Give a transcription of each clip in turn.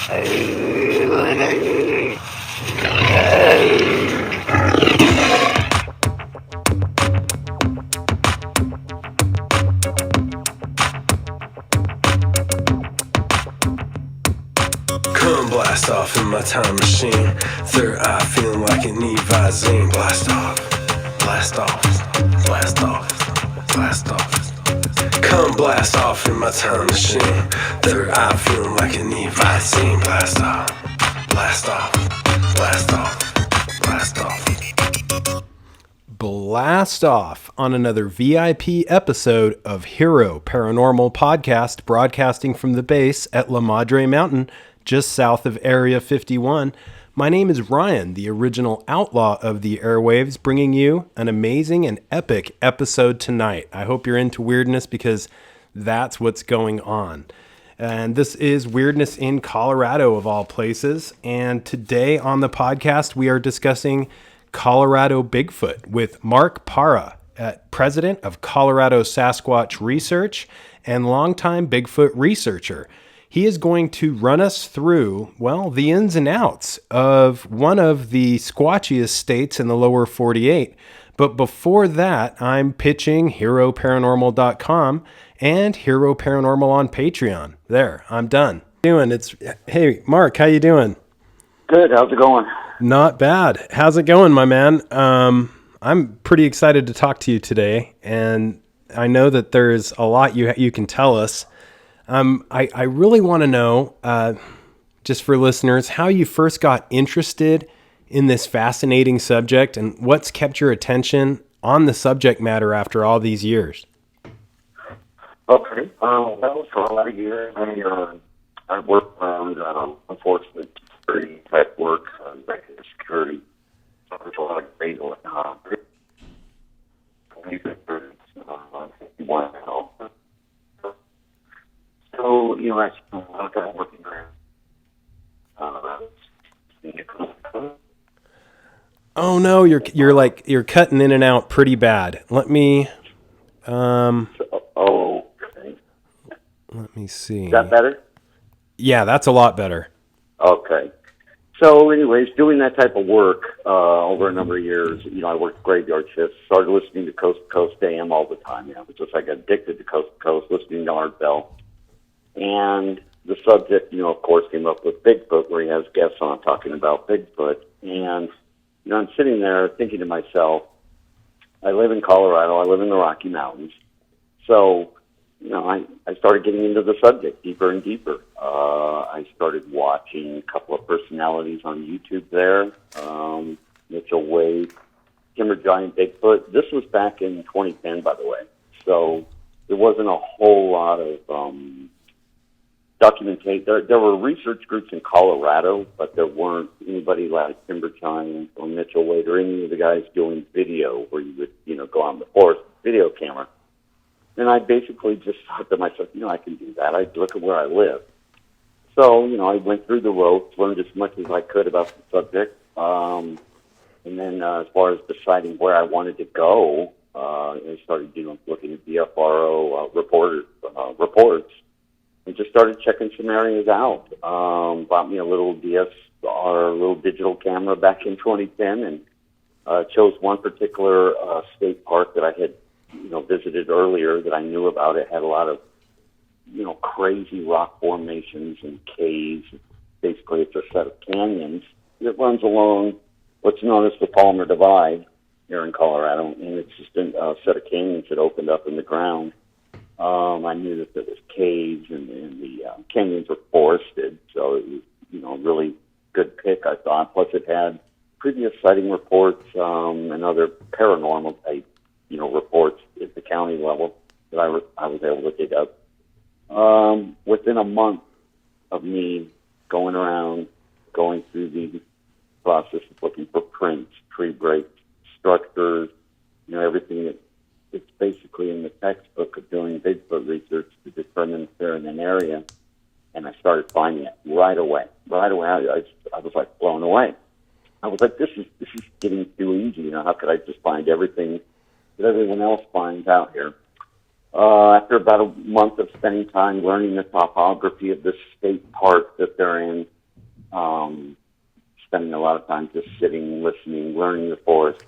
Come blast off in my time machine. Third eye feeling like it need Visine. Blast off, blast off, blast off, blast off. Come blast off in my time machine. Third eye feeling like it need Visine. Blast off, blast off, blast off, blast off. Blast off on another VIP episode of Hero Paranormal Podcast, broadcasting from the base at La Madre Mountain, just south of Area 51. My name is Ryan, the original outlaw of the airwaves, bringing you an amazing and epic episode tonight. I hope you're into weirdness because that's what's going on. And this is Weirdness in Colorado, of all places. And today on the podcast, we are discussing Colorado Bigfoot with Mark Parra, president of Colorado Sasquatch Research and longtime Bigfoot researcher. He is going to run us through, well, the ins and outs of one of the squatchiest states in the lower 48. But before that, I'm pitching HeroParanormal.com and Hero Paranormal on Patreon. There, I'm done. Hey, Mark, how you doing? Good. How's it going? Not bad. How's it going, my man? I'm pretty excited to talk to you today, and I know that there's a lot you can tell us. I really want to know, just for listeners, how you first got interested in this fascinating subject and what's kept your attention on the subject matter after all these years. Okay. Well, for a lot of years, I worked around enforcement security type work, executive security. So there's a lot of great So, I spent a lot of time working around. Oh no, you're cutting in and out pretty bad. Let me Okay. Let me see. Is that better? Yeah, that's a lot better. Okay. So anyways, doing that type of work over a number of years, I worked graveyard shifts, started listening to Coast to Coast AM all the time. It was just like addicted to Coast to Coast, listening to Art Bell. And the subject, of course, came up with Bigfoot, where he has guests on talking about Bigfoot. And, I'm sitting there thinking to myself, I live in Colorado, I live in the Rocky Mountains. So, I started getting into the subject deeper and deeper. I started watching a couple of personalities on YouTube there, Mitchell Wade, Timber Giant Bigfoot. This was back in 2010, by the way. So there wasn't a whole lot of documentation. There were research groups in Colorado, but there weren't anybody like Timber Giant or Mitchell Wade or any of the guys doing video where you would, go out in the forest with a video camera. And I basically just thought to myself, I can do that. I look at where I live. So, I went through the ropes, learned as much as I could about the subject. And then as far as deciding where I wanted to go, I started looking at BFRO reports and just started checking some areas out. Bought me a little DSR, a little digital camera back in 2010, and chose one particular state park that I had visited earlier that I knew about. It had a lot of, crazy rock formations and caves. Basically, it's a set of canyons that runs along what's known as the Palmer Divide here in Colorado, and it's just a set of canyons that opened up in the ground. I knew that there was caves and the canyons were forested, so it was, really good pick, I thought. Plus, it had previous sighting reports and other paranormal type reports at the county level that I was able to dig up. Within a month of me going around, going through the process of looking for prints, tree breaks, structures, everything it's basically in the textbook of doing Bigfoot research to determine if they're in an area, and I started finding it right away. I was like blown away. I was like, this is getting too easy. How could I just find everything that everyone else finds out here? After about a month of spending time learning the topography of this state park that they're in, spending a lot of time just sitting, listening, learning the forest.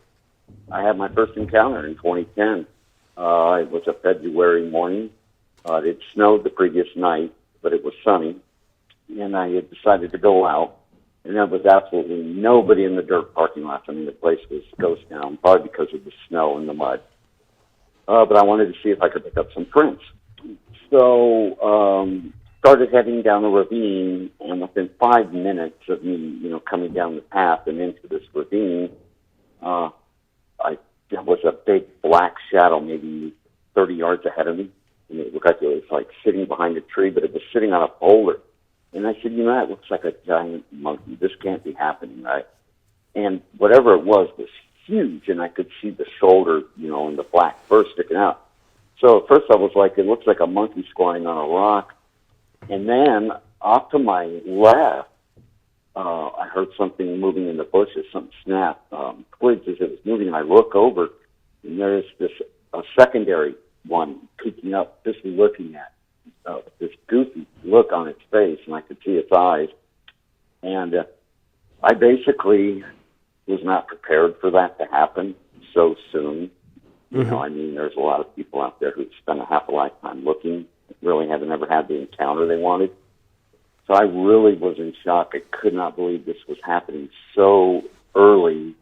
I had my first encounter in 2010. It was a February morning. It snowed the previous night, but it was sunny, and I had decided to go out, and there was absolutely nobody in the dirt parking lot. I mean, the place was ghost town, probably because of the snow and the mud. But I wanted to see if I could pick up some prints. So started heading down the ravine, and within 5 minutes of me, coming down the path and into this ravine, there was a big black shadow, maybe 30 yards ahead of me. And it looked like it was like sitting behind a tree, but it was sitting on a boulder. And I said, that looks like a giant monkey. This can't be happening, right? And whatever it was huge, and I could see the shoulder, and the black fur sticking out. So at first I was like, it looks like a monkey squatting on a rock. And then off to my left, I heard something moving in the bushes, something snap, twigs as it was moving, and I look over, and there's a secondary one peeking up, just looking at this goofy look on its face, and I could see its eyes. And I basically was not prepared for that to happen so soon. Mm-hmm. There's a lot of people out there who've spent a half a lifetime looking, really haven't ever had the encounter they wanted. So I really was in shock. I could not believe this was happening so early.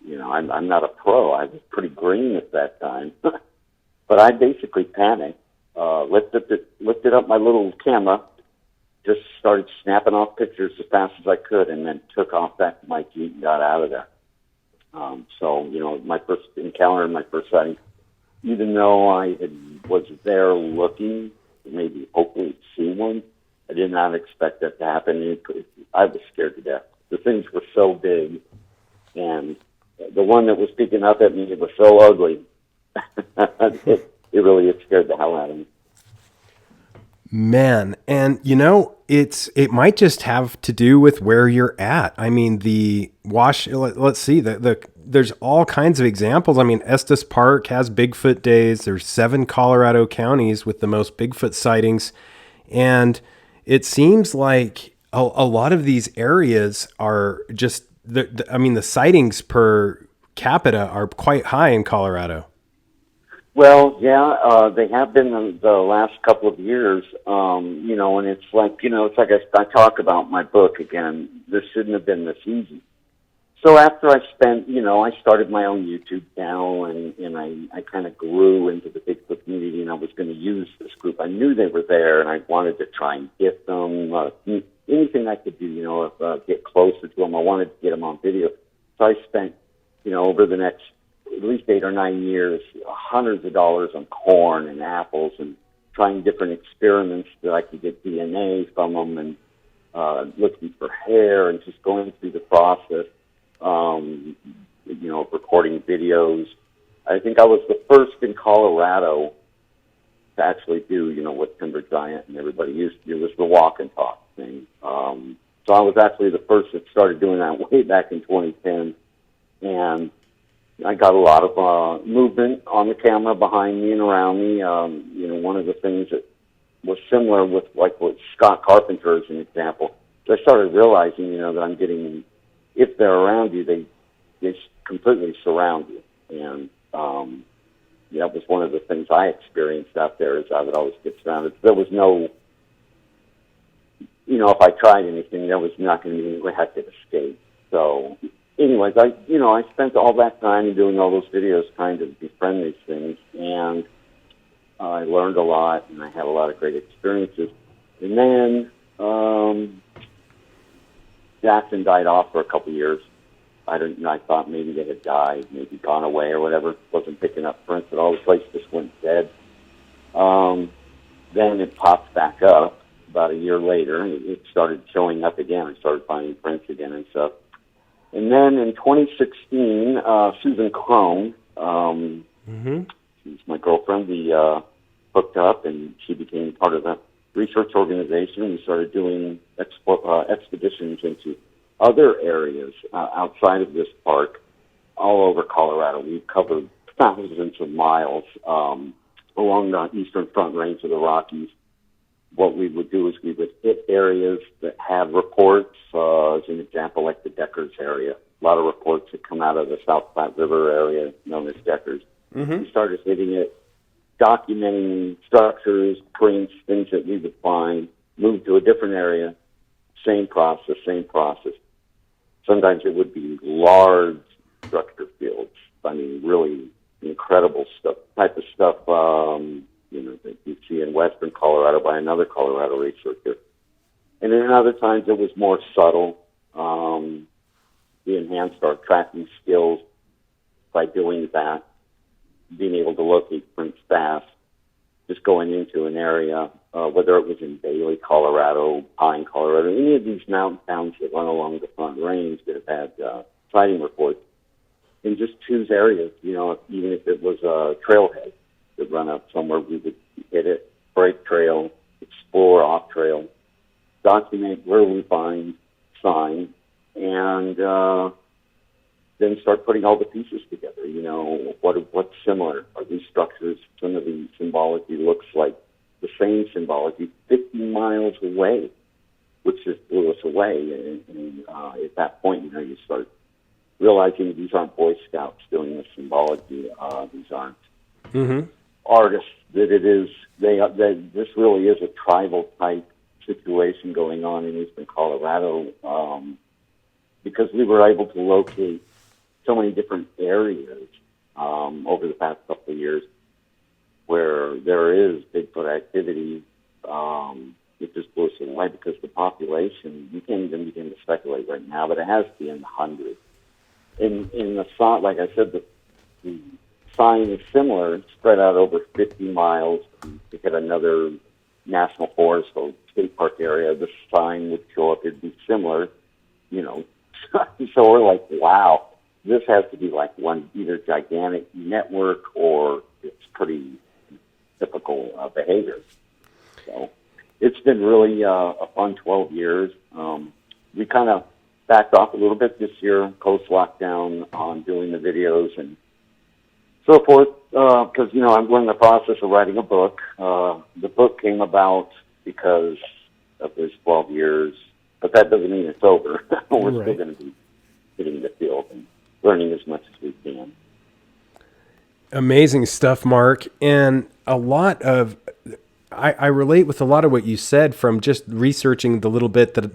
I'm not a pro. I was pretty green at that time. But I basically panicked, lifted up my little camera, just started snapping off pictures as fast as I could, and then took off back to my Jeep and got out of there. My first encounter, my first sighting, even though was there looking, maybe hopefully see one, I did not expect that to happen. I was scared to death. The things were so big, and the one that was peeking up at me, it was so ugly. it really scared the hell out of me. Man, and it might just have to do with where you're at. I mean, let's see, there's all kinds of examples. I mean, Estes Park has Bigfoot days. There's 7 Colorado counties with the most Bigfoot sightings. And it seems like a lot of these areas are just, the sightings per capita are quite high in Colorado. Well, yeah, they have been the last couple of years, and it's like, I talk about my book again. This shouldn't have been this easy. So after I started my own YouTube channel, and I kind of grew into the Bigfoot community, and I was going to use this group. I knew they were there, and I wanted to try and get them, anything I could do, get closer to them. I wanted to get them on video. So I spent, over the next at least 8 or 9 years, hundreds of dollars on corn and apples, and trying different experiments that I could get DNA from them, and looking for hair, and just going through the process, recording videos. I think I was the first in Colorado to actually do, what Timber Giant and everybody used to do, was the walk and talk thing. So I was actually the first that started doing that way back in 2010, and I got a lot of movement on the camera behind me and around me. One of the things that was similar with, with Scott Carpenter as an example, so I started realizing, that I'm getting, if they're around you, they completely surround you. And that was one of the things I experienced out there, is I would always get surrounded. There was no, if I tried anything, there was not going to be any way I could escape. So anyways, I spent all that time doing all those videos trying to befriend these things, and I learned a lot, and I had a lot of great experiences. And then Jackson died off for a couple of years. I thought maybe they had died, maybe gone away or whatever. Wasn't picking up prints at all. The place just went dead. Then it popped back up about a year later. It started showing up again. I started finding prints again and stuff. And then in 2016, Susan Crone, she's my girlfriend, we hooked up, and she became part of the research organization. We started doing expeditions into other areas outside of this park, all over Colorado. We've covered thousands of miles along the eastern front range of the Rockies. What we would do is we would hit areas that had reports, structures, prints, things that we would find, move to a different area, same process, same process. Sometimes it would be large structure fields. I mean, really incredible stuff, type of stuff, that you see in western Colorado by another Colorado researcher. And then other times it was more subtle. We enhanced our tracking skills by doing that, being able to locate prints fast, just going into an area, whether it was in Bailey, Colorado, Pine, Colorado, any of these mountain towns that run along the Front Range that have had sighting reports, and just choose areas, even if it was a trailhead that run up somewhere, we would hit it, break trail, explore off trail, document where we find signs, and then start putting all the pieces together. What's similar? Are these structures? Some of the symbology looks like the same symbology 50 miles away, which just blew us away. And at that point, you start realizing these aren't Boy Scouts doing the symbology. These aren't artists. This really is a tribal type situation going on in eastern Colorado, because we were able to locate so many different areas over the past couple of years where there is Bigfoot activity. It just blows us away because the population, you can't even begin to speculate right now, but it has to be in the hundreds. In the sign, like I said, the sign is similar, spread out over 50 miles. You get another national forest or state park area, the sign would show up. It'd be similar, So we're like, wow, this has to be like one either gigantic network or it's pretty typical behavior. So it's been really a fun 12 years. We kind of backed off a little bit this year, post-lockdown, on doing the videos and so forth, because, we're in the process of writing a book. The book came about because of those 12 years, but that doesn't mean it's over. We're still going to be getting in the field and learning as much as we can. Amazing stuff, Mark. And a lot of, I relate with a lot of what you said from just researching the little bit that,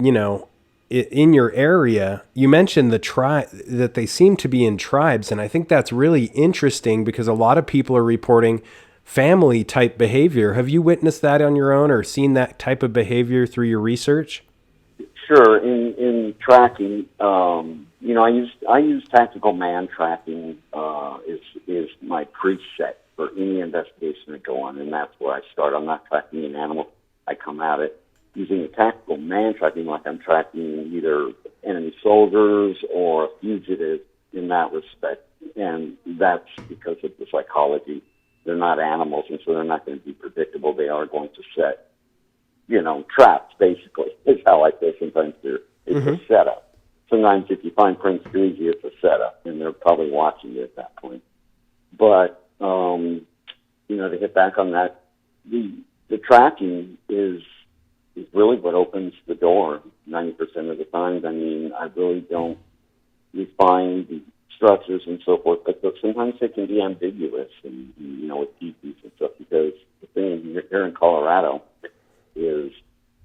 in your area. You mentioned that they seem to be in tribes. And I think that's really interesting because a lot of people are reporting family type behavior. Have you witnessed that on your own or seen that type of behavior through your research? Sure. In tracking, I use tactical man tracking is my preset for any investigation I go on, and that's where I start. I'm not tracking an animal. I come at it using a tactical man tracking like I'm tracking either enemy soldiers or a fugitive in that respect, and that's because of the psychology. They're not animals, and so they're not going to be predictable. They are going to set traps, basically, is how I say sometimes it's a setup. Sometimes if you find prints too easy, it's a setup, and they're probably watching you at that point. But, to hit back on that, the tracking is really what opens the door 90% of the times. I mean, I really don't refine the structures and so forth, but sometimes they can be ambiguous and with pieces and stuff, because the thing here in Colorado is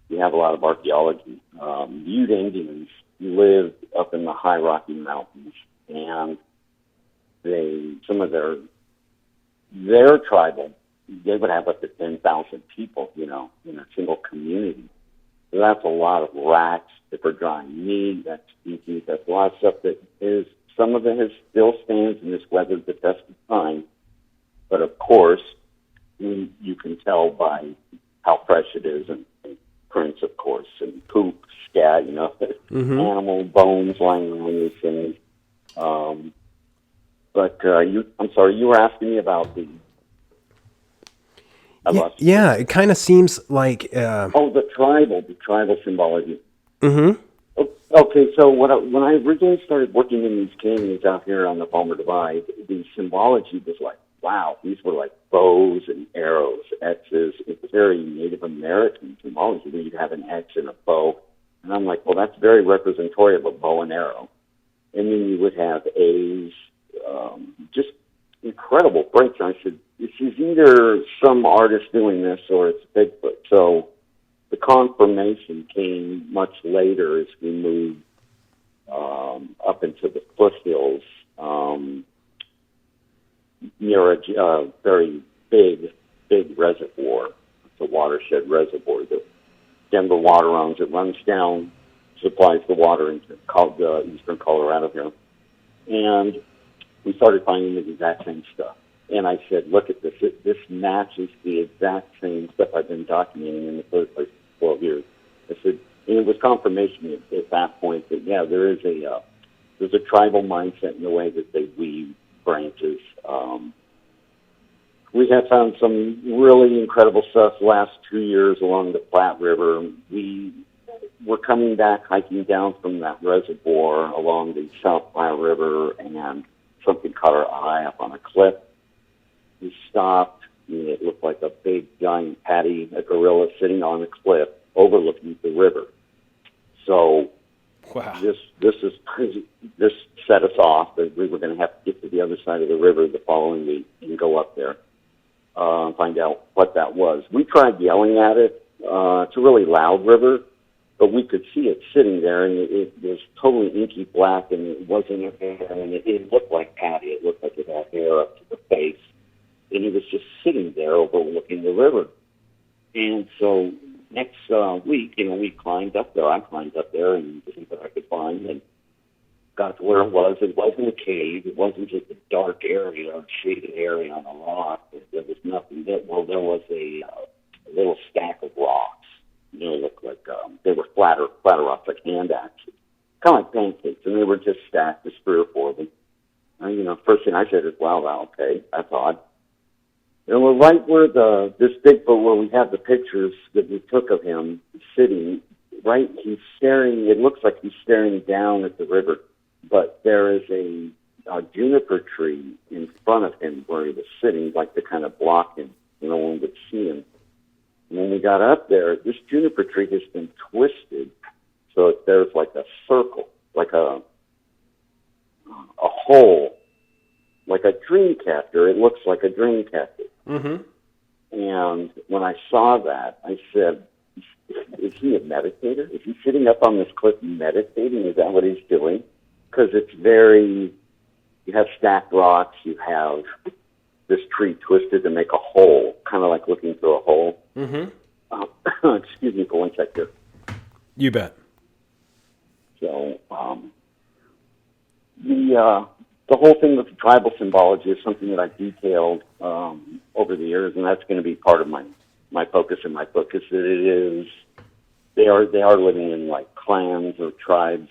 we have a lot of archaeology. Ute Indians lived up in the high Rocky Mountains, and some of their tribal, they would have up to 10,000 people, in a single community. So that's a lot of rats that are drying meat, that's species, that's a lot of stuff that is, some of it still stands in this weathered the test of time. But of course, you can tell by how fresh it is, and prints, of course, and poop, scat, animal bones lying around these things. I'm sorry, you were asking me about the... Yeah, it kind of seems like... the tribal symbology. Mm-hmm. Okay, so when I originally started working in these canyons out here on the Palmer Divide, the symbology was like, wow, these were like bows and arrows, X's. It's very Native American symbology where you'd have an X and a bow. And I'm like, well, that's very representative of a bow and arrow. And then you would have A's, just incredible breaks. And I said, this is either some artist doing this or it's Bigfoot. So the confirmation came much later as we moved up into the foothills near a very big reservoir. It's a watershed reservoir. The Denver water owns it, runs down, supplies the water into eastern Colorado here. And we started finding the exact same stuff. And I said, look at this. This matches the exact same stuff I've been documenting in the first place for 12 years. I said, and it was confirmation at that point that, yeah, there's a tribal mindset in the way that they weave branches. We have found some really incredible stuff the last 2 years along the Platte River. We were coming back, hiking down from that reservoir along the South Platte River, and something caught our eye up on a cliff. We stopped, and it looked like a big, giant patty, a gorilla sitting on a cliff overlooking the river. So wow. This set us off that we were going to have to get to the other side of the river the following week and go up there and find out what that was. We tried yelling at it. It's a really loud river, but we could see it sitting there, and it was totally inky black, and it wasn't a hair, and it looked like Patty. It looked like it had hair up to the face, and it was just sitting there overlooking the river. And so next week, we climbed up there. I climbed up there and see what I could find, and got to where it was. It wasn't a cave. It wasn't just a dark area or shaded area on a rock. There was nothing. There was a little stack of rocks. Looked like they were flatter rocks, like hand axes, kind of like pancakes, and they were just stacked, just 3 or 4 of them. First thing I said is, "Wow, okay, that's odd." And we're right where this Bigfoot, where we have the pictures that we took of him sitting. Right, he's staring. It looks like he's staring down at the river, but there is a juniper tree in front of him where he was sitting, like to kind of block him. No one would see him. And when we got up there, this juniper tree has been twisted, so there's like a circle, like a hole, like a dream catcher. It looks like a dream catcher. Mm-hmm. And when I saw that, I said, is he a meditator? Is he sitting up on this cliff meditating? Is that what he's doing? Because it's you have stacked rocks, you have this tree twisted to make a hole, kind of like looking through a hole. Mm-hmm. Excuse me for 1 sec here. You bet. So the whole thing with the tribal symbology is something that I've detailed over the years, and that's going to be part of my focus in my book. Is that it is they are living in like clans or tribes,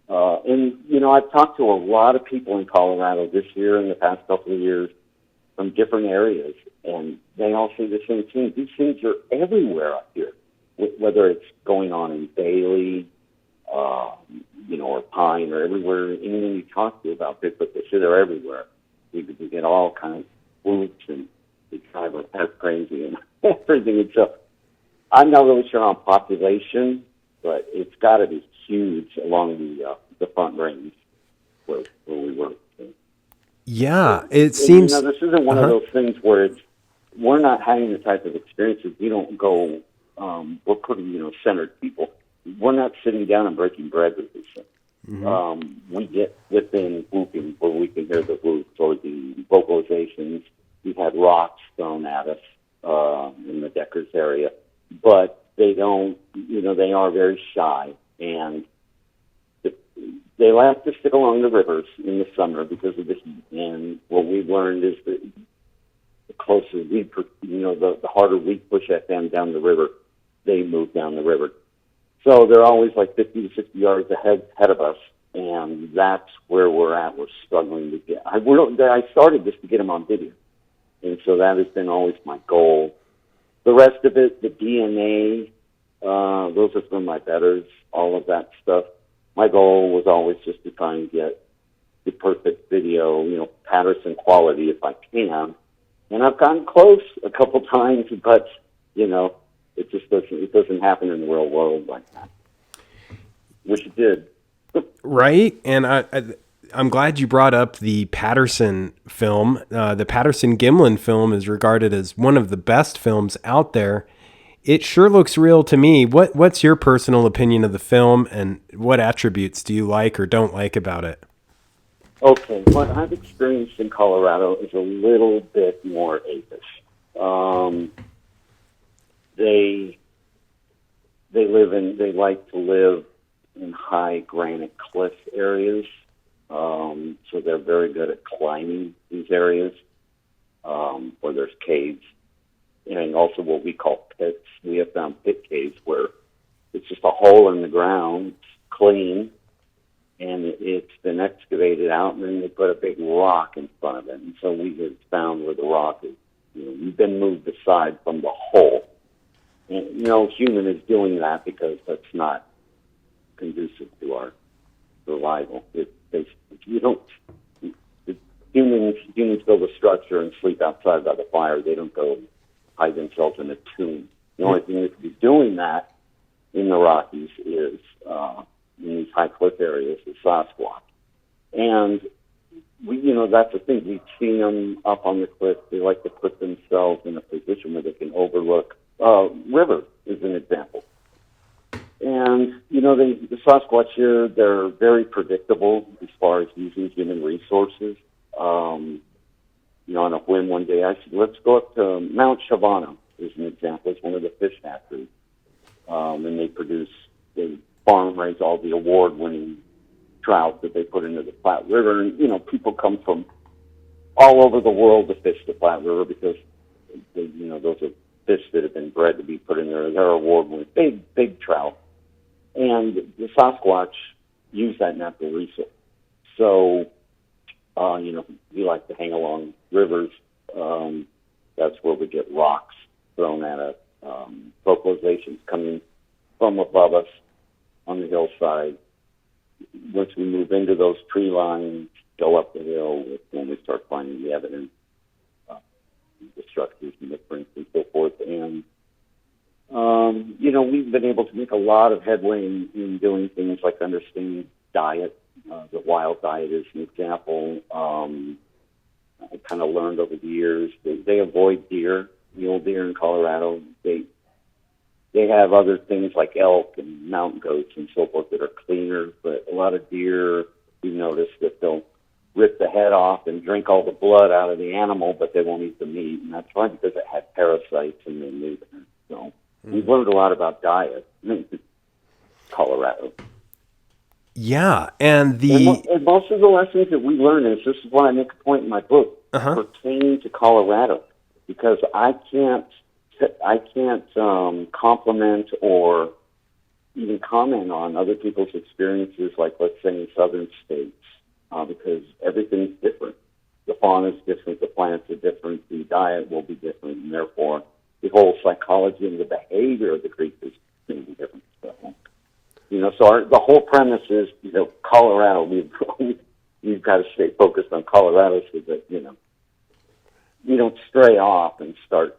and I've talked to a lot of people in Colorado this year and the past couple of years from different areas, and they all say the same thing. These things are everywhere up here, whether it's going on in Bailey, or Pine, or everywhere. Anyone you talk to about Bigfoot, they say they're everywhere. We get all kinds of whoops, and they drive our pets crazy and everything. And so I'm not really sure on population, but it's got to be huge along the Front Range where we were. Yeah, it seems. This isn't one of those things where we're not having the type of experiences. We don't go. We're pretty, centered people. We're not sitting down and breaking bread with these things. Mm-hmm. We get within whooping where we can hear the whoops or the vocalizations. We've had rocks thrown at us in the Deckers area, but they don't. They are very shy, and they like to stick along the rivers in the summer because of the heat. And what we've learned is that the closer the harder we push at them down the river, they move down the river. So they're always like 50 to 60 yards ahead of us, and that's where we're at. We're struggling to get. I started this to get them on video, and so that has been always my goal. The rest of it, the DNA, those have been my betters, all of that stuff. My goal was always just to try and get the perfect video, Patterson quality if I can. And I've gotten close a couple times, but, it just doesn't happen in the real world like that. Which it did. Right. And I'm glad you brought up the Patterson film. The Patterson-Gimlin film is regarded as one of the best films out there. It sure looks real to me. What's your personal opinion of the film, and what attributes do you like or don't like about it? Okay, what I've experienced in Colorado is a little bit more apish. They like to live in high granite cliff areas, so they're very good at climbing these areas where there's caves, and also what we call pits. We have found pit caves where it's just a hole in the ground, clean, and it's been excavated out, and then they put a big rock in front of it. And so we have found where the rock is, you've been moved aside from the hole. And, no human is doing that because that's not conducive to our survival. Humans build a structure and sleep outside by the fire. They don't go hide themselves in a tomb. The only thing that could be doing that in the Rockies is in these high cliff areas is Sasquatch. And that's the thing. We've seen them up on the cliff. They like to put themselves in a position where they can overlook river, is an example. And, the Sasquatch here, they're very predictable as far as using human resources. On a whim one day, I said, let's go up to Mount Shavano, as an example. It's one of the fish hatcheries. And they farm raise all the award-winning trout that they put into the Platte River. And, people come from all over the world to fish the Platte River because, those are fish that have been bred to be put in there. They're award-winning, big trout. And the Sasquatch use that natural resource. So, we like to hang along rivers. That's where we get rocks thrown at us, vocalizations coming from above us on the hillside. Once we move into those tree lines, go up the hill, when we start finding the evidence, the structures and the prints and so forth. And, we've been able to make a lot of headway in doing things like understanding diet. The wild diet is an example. I kind of learned over the years they avoid deer, mule deer in Colorado. They have other things like elk and mountain goats and so forth that are cleaner, but a lot of deer, we noticed that they'll rip the head off and drink all the blood out of the animal, but they won't eat the meat, and that's why, because it had parasites in the meat. So we've learned a lot about diet in Colorado. Yeah, and most of the lessons that we learn this is why I make a point in my book, pertaining to Colorado, because I can't compliment or even comment on other people's experiences, like, let's say, in southern states, because everything's different. The fauna's different, the plants are different, the diet will be different, and therefore the whole psychology and the behavior of the creatures is going to be different. So the whole premise is, Colorado, we've got to stay focused on Colorado so that, we don't stray off and start.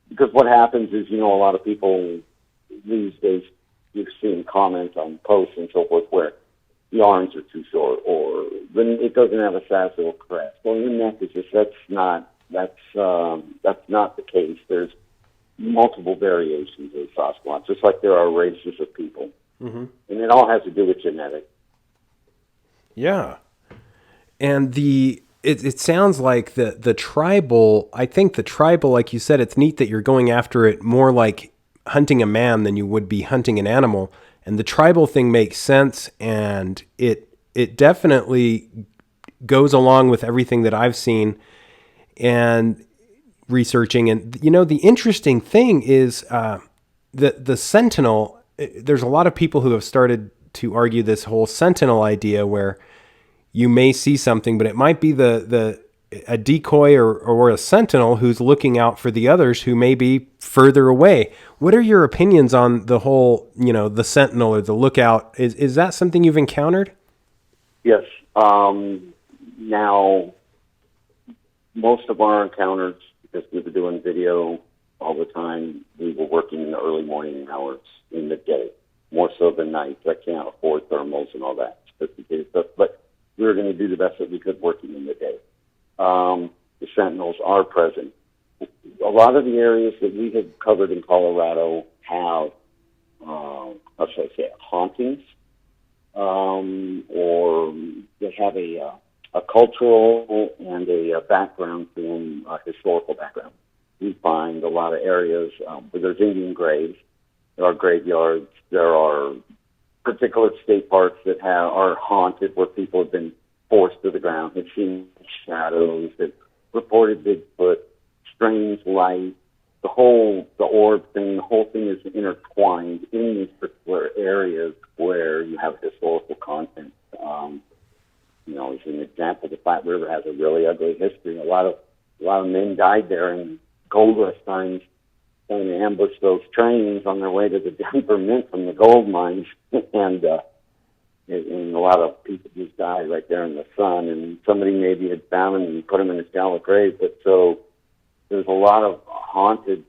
Because what happens is, a lot of people these days, you've seen comments on posts and so forth where the arms are too short or it doesn't have a sagittal crest. Well, the neck is just, that's not the case. There's multiple variations of Sasquatch, just like there are races of people. Mm-hmm. And it all has to do with genetics. Yeah. And it sounds like the tribal, I think the tribal, like you said, it's neat that you're going after it more like hunting a man than you would be hunting an animal. And the tribal thing makes sense, and it definitely goes along with everything that I've seen and researching. And, the interesting thing is the sentinel, there's a lot of people who have started to argue this whole sentinel idea where you may see something, but it might be a decoy or a sentinel who's looking out for the others who may be further away. What are your opinions on the whole, the sentinel or the lookout? Is that something you've encountered? Yes. Now, most of our encounters, because we were doing video all the time, we were working in the early morning hours in the day, more so than nights. I can't afford thermals and all that. sophisticated stuff, but we were going to do the best that we could working in the day. The sentinels are present. A lot of the areas that we have covered in Colorado have, how should I say it, hauntings, or they have a cultural and a background to them, a historical background. We find a lot of areas where there's Indian graves, there are graveyards, there are particular state parks that are haunted, where people have been forced to the ground, have seen shadows, have reported Bigfoot, strange light. The orb thing, the whole thing is intertwined in these particular areas where you have historical content. As an example, the Flat River has a really ugly history. A lot of men died there in gold rush times, trying to ambush those trains on their way to the Denver Mint from the gold mines, and a lot of people just died right there in the sun. And somebody maybe had found them and put them in a shallow grave. But so there's a lot of haunted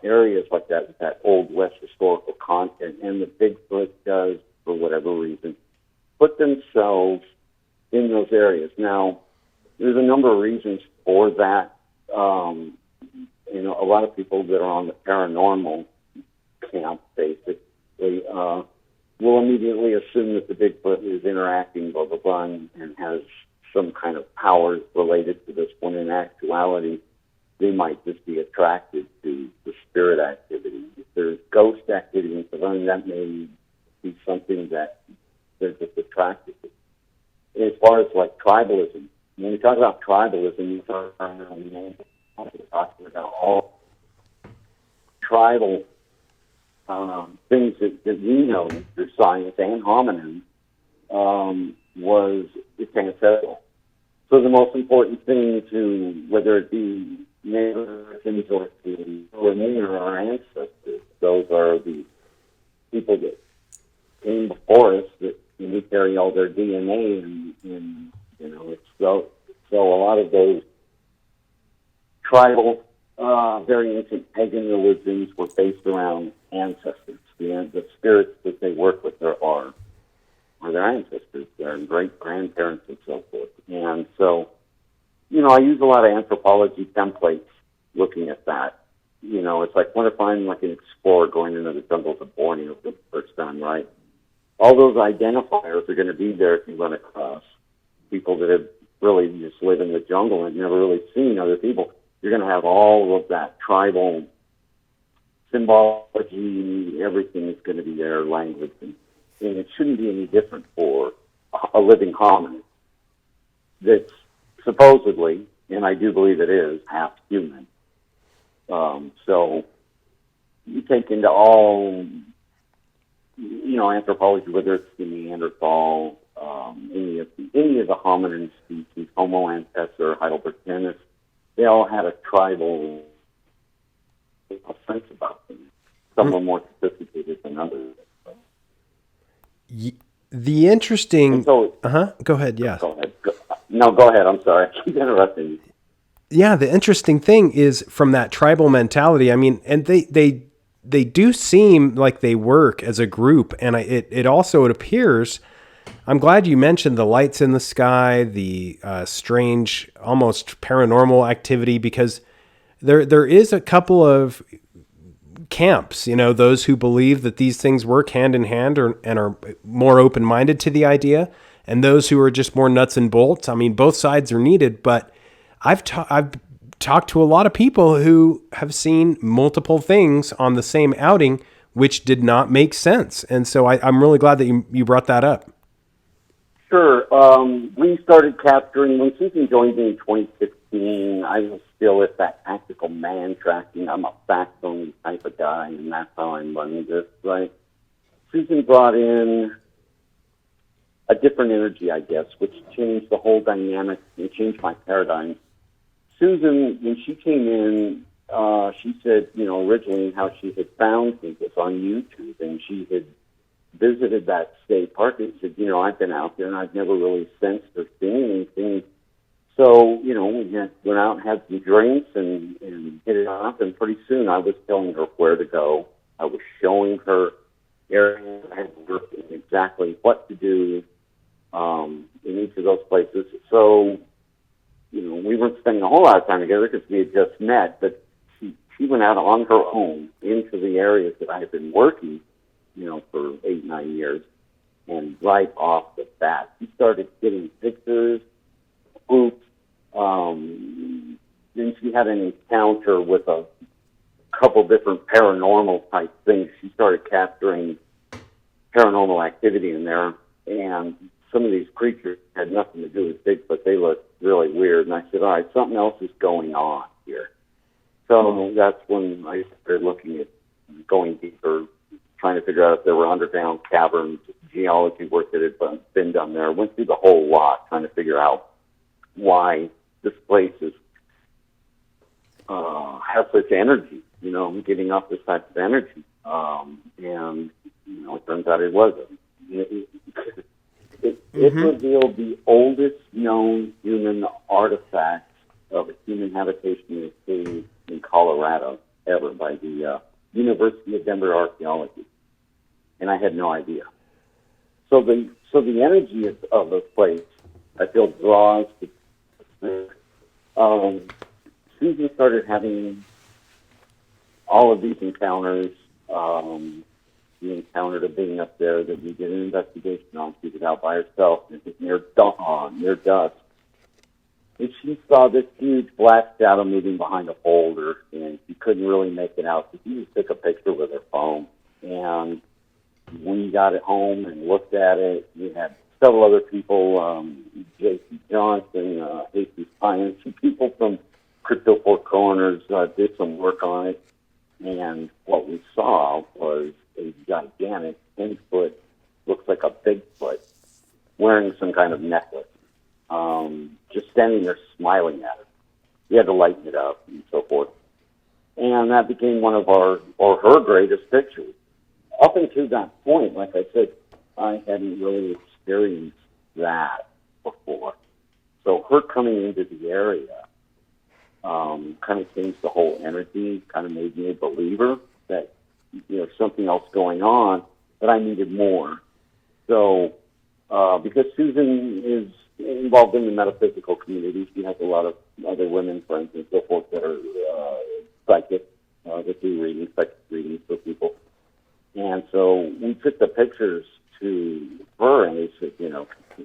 areas like that with that Old West historical content, and the Bigfoot does, for whatever reason, put themselves in those areas. Now, there's a number of reasons for that. A lot of people that are on the paranormal camp, basically, will immediately assume that the Bigfoot is interacting, blah, blah, blah, and has some kind of powers related to this, when in actuality, they might just be attracted to the spirit activity. If there's ghost activity in Savannah, that may be something that they're just attracted to. As far as like tribalism, when we talk about tribalism, you start talking about all tribal things that we know through science and hominins, it's ancestral. So the most important thing to, whether it be neighbors or me or our ancestors, those are the people that came before us, that we carry all their DNA, and it's so a lot of those tribal, very ancient pagan religions were based around ancestors. The spirits that they work with are their ancestors, their great-grandparents, and so forth. And so, I use a lot of anthropology templates looking at that. It's like, what if I'm like an explorer going into the jungles of Borneo for the first time, right? All those identifiers are going to be there if you run across people that have really just live in the jungle and never really seen other people. You're going to have all of that tribal symbology, everything is going to be there, language, and it shouldn't be any different for a living hominid that's supposedly, and I do believe it is, half human. So you take into all, anthropology, whether it's the Neanderthal, any of the hominin species, Homo antecessor, Heidelbergensis, they all had a tribal sense about them. Some were more sophisticated than others. The interesting... So, Go ahead, yes. Go ahead. No, go ahead. I'm sorry. I keep interrupting you. Yeah, the interesting thing is from that tribal mentality, and they do seem like they work as a group, and it also, it appears... I'm glad you mentioned the lights in the sky, the strange, almost paranormal activity, because there is a couple of camps, those who believe that these things work hand in hand and are more open-minded to the idea, and those who are just more nuts and bolts. Both sides are needed, but I've talked to a lot of people who have seen multiple things on the same outing, which did not make sense. And so I'm really glad that you brought that up. Sure. We started capturing, when Susan joined me in 2016, I was still at that tactical man tracking. I'm a fact-only type of guy, and that's how I'm running this, right? Susan brought in a different energy, I guess, which changed the whole dynamic and changed my paradigm. Susan, when she came in, she said, originally how she had found things on YouTube, and she had visited that state park and said, I've been out there and I've never really sensed or seen anything. So, we went out and had some drinks and hit it off, and pretty soon I was telling her where to go. I was showing her areas I had worked in, exactly what to do, in each of those places. So, we weren't spending a whole lot of time together because we had just met, but she went out on her own into the areas that I had been working, for 8, 9 years. And right off the bat, she started getting pictures, groups. Then she had an encounter with a couple different paranormal type things. She started capturing paranormal activity in there, and some of these creatures had nothing to do with Bigfoot. They looked really weird, and I said, all right, something else is going on here. So that's when I started looking at going deeper, trying to figure out if there were underground caverns, geology work that had been done there. Went through the whole lot trying to figure out why this place has such energy, giving off this type of energy. And, it turns out it wasn't. It revealed the oldest known human artifact of a human habitation in Colorado ever by the University of Denver Archaeology. And I had no idea. So the energy of the place, I feel, draws to Susan started having all of these encounters. We encountered a being up there that we did an investigation on. She was out by herself, and it was near dusk. And she saw this huge black shadow moving behind a boulder, and she couldn't really make it out. So she just took a picture with her phone. And we got it home and looked at it. We had several other people, J.C. Johnson, A.C. Pine, some people from Crypto Four Corners did some work on it. And what we saw was a gigantic 10-foot, looks like a Bigfoot, wearing some kind of necklace, just standing there smiling at us. We had to lighten it up and so forth. And that became one of her greatest pictures. Up until that point, like I said, I hadn't really experienced that before. So her coming into the area kind of changed the whole energy, kind of made me a believer that something else going on, but I needed more. So because Susan is involved in the metaphysical community, she has a lot of other women friends and so forth that are psychic, that do psychic readings for people. And so we took the pictures to her and we said,